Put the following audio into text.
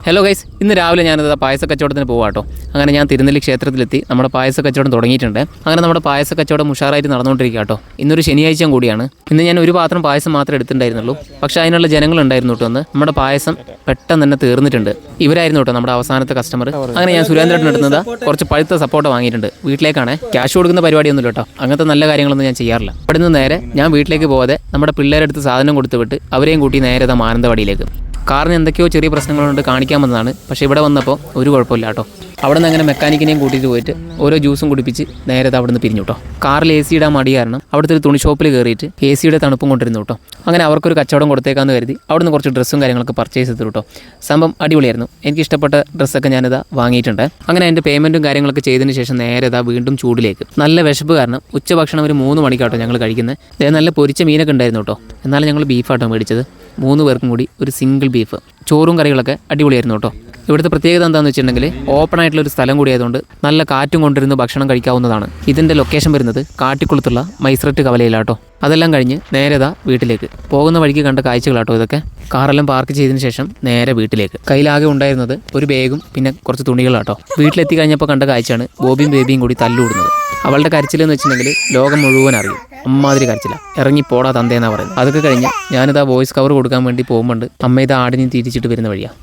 Hello guys, ഇന്ന് രാവിലെ ഞാനത് പായസ കച്ചവടത്തിന് പോകാട്ടോ. അങ്ങനെ ഞാൻ തിരുനെല്ലി ക്ഷേത്രത്തിലെത്തി. നമ്മുടെ പായസ കച്ചവടം തുടങ്ങിയിട്ടുണ്ട്. അങ്ങനെ നമ്മുടെ പായസ കച്ചവടം ഉഷാറായിട്ട് നടന്നുകൊണ്ടിരിക്കുക കേട്ടോ. ഇന്നൊരു ശനിയാഴ്ചയും കൂടിയാണ്. ഇന്ന് ഞാൻ ഒരു പാത്രം പായസം മാത്രമേ എടുത്തിട്ടുണ്ടായിരുന്നുള്ളൂ. പക്ഷേ അതിനുള്ള ജനങ്ങളുണ്ടായിരുന്നു കേട്ടോ. ഒന്ന് നമ്മുടെ പായസം പെട്ടെന്ന് തന്നെ തീർന്നിട്ടുണ്ട്. ഇവരായിരുന്നു കേട്ടോ നമ്മുടെ അവസാനത്തെ കസ്റ്റമർ. അങ്ങനെ ഞാൻ സുരേന്ദ്രൻ എടുക്കുന്നത് കുറച്ച് പഴുത്ത സപ്പോർട്ട വാങ്ങിയിട്ടുണ്ട്. വീട്ടിലേക്കാണ്. ക്യാഷ് കൊടുക്കുന്ന പരിപാടിയൊന്നുമില്ല കേട്ടോ. അങ്ങനത്തെ നല്ല കാര്യങ്ങളൊന്നും ഞാൻ ചെയ്യാറില്ല. അവിടെ നിന്ന് നേരെ ഞാൻ വീട്ടിലേക്ക് പോകാതെ നമ്മുടെ പിള്ളേരെടുത്ത് സാധനം കൊടുത്തു വിട്ട് അവരെയും കൂട്ടി നേരെ മാനന്തവാടിയിലേക്ക്. കാറിന് എന്തൊക്കെയോ ചെറിയ പ്രശ്നങ്ങളുണ്ട്, കാണിക്കാമെന്നതാണ്. പക്ഷേ ഇവിടെ വന്നപ്പോൾ ഒരു കുഴപ്പമില്ല കേട്ടോ. അവിടെ നിന്ന് അങ്ങനെ മെക്കാനിക്കിനെയും കൂട്ടിയിട്ട് പോയിട്ട് ഓരോ ജ്യൂസും കുടിപ്പിച്ച് നേരെ അവിടെ നിന്ന് പിരിഞ്ഞു കേട്ടോ. കാറിൽ AC ഇടാൻ മടി കാരണം അവിടുത്തെ ഒരു തുണി ഷോപ്പിൽ കയറിയിട്ട് AC തണുപ്പും കൊണ്ടിരുന്നു കേട്ടോ. അങ്ങനെ അവർക്കൊരു കച്ചവടം കൊടുത്തേക്കാന്ന് കരുതി അവിടെ നിന്ന് കുറച്ച് ഡ്രസ്സും കാര്യങ്ങളൊക്കെ പർച്ചേസ് ചെയ്തു കേട്ടോ. സംഭവം അടിപൊളിയായിരുന്നു. എനിക്ക് ഇഷ്ടപ്പെട്ട ഡ്രസ്സൊക്കെ ഞാനിതാ വാങ്ങിയിട്ടുണ്ട്. അങ്ങനെ എൻ്റെ പേയ്മെൻറ്റും കാര്യങ്ങളൊക്കെ ചെയ്തതിന് ശേഷം നേരെ വീണ്ടും ചൂടിലേക്ക്. നല്ല വിശപ്പ് കാരണം ഉച്ചഭക്ഷണം ഒരു 3 മണിക്കാട്ടോ ഞങ്ങൾ കഴിക്കുന്നത്. നല്ല പൊരിച്ച മീനൊക്കെ ഉണ്ടായിരുന്നു കേട്ടോ. എന്നാലും ഞങ്ങൾ ബീഫാട്ടോ മേടിച്ചത്. 3 പേർക്കും കൂടി ഒരു സിംഗിൾ ബീഫ്. ചോറും കറികളൊക്കെ അടിപൊളിയായിരുന്നു കേട്ടോ. ഇവിടുത്തെ പ്രത്യേകത എന്താണെന്ന് വെച്ചിട്ടുണ്ടെങ്കിൽ ഓപ്പൺ ആയിട്ടുള്ളൊരു സ്ഥലം കൂടിയായതുകൊണ്ട് നല്ല കാറ്റും കൊണ്ടിരുന്ന് ഭക്ഷണം കഴിക്കാവുന്നതാണ്. ഇതിൻ്റെ ലൊക്കേഷൻ വരുന്നത് കാട്ടിക്കുളത്തുള്ള മൈസ്രറ്റ് കവലയിലാട്ടോ. അതെല്ലാം കഴിഞ്ഞ് നേരെ വീട്ടിലേക്ക് പോകുന്ന വഴിക്ക് കണ്ട കാഴ്ചകളാട്ടോ ഇതൊക്കെ. കാറെല്ലാം പാർക്ക് ചെയ്തതിന് ശേഷം നേരെ വീട്ടിലേക്ക്. കയ്യിലാകെ ഉണ്ടായിരുന്നത് ഒരു ബാഗും പിന്നെ കുറച്ച് തുണികളാട്ടോ. വീട്ടിലെത്തി കഴിഞ്ഞപ്പോൾ കണ്ട കാഴ്ചയാണ് ബോബിയും ബേബിയും കൂടി തല്ലുകൂടുന്നത്. അവളുടെ കരച്ചിലെന്ന് വെച്ചിട്ടുണ്ടെങ്കിൽ ലോകം മുഴുവൻ അറിയും. അമ്മാതിരി കരച്ചില്ല. ഇറങ്ങി പോടാ തന്തേന്നാ പറയുന്നത്. അതൊക്കെ കഴിഞ്ഞ് ഞാനിതാ വോയിസ് കവർ കൊടുക്കാൻ വേണ്ടി പോകുമ്പോണ്ട് അമ്മ ആടിനെ തിരിച്ചിട്ട് വരുന്ന വഴിയാണ്.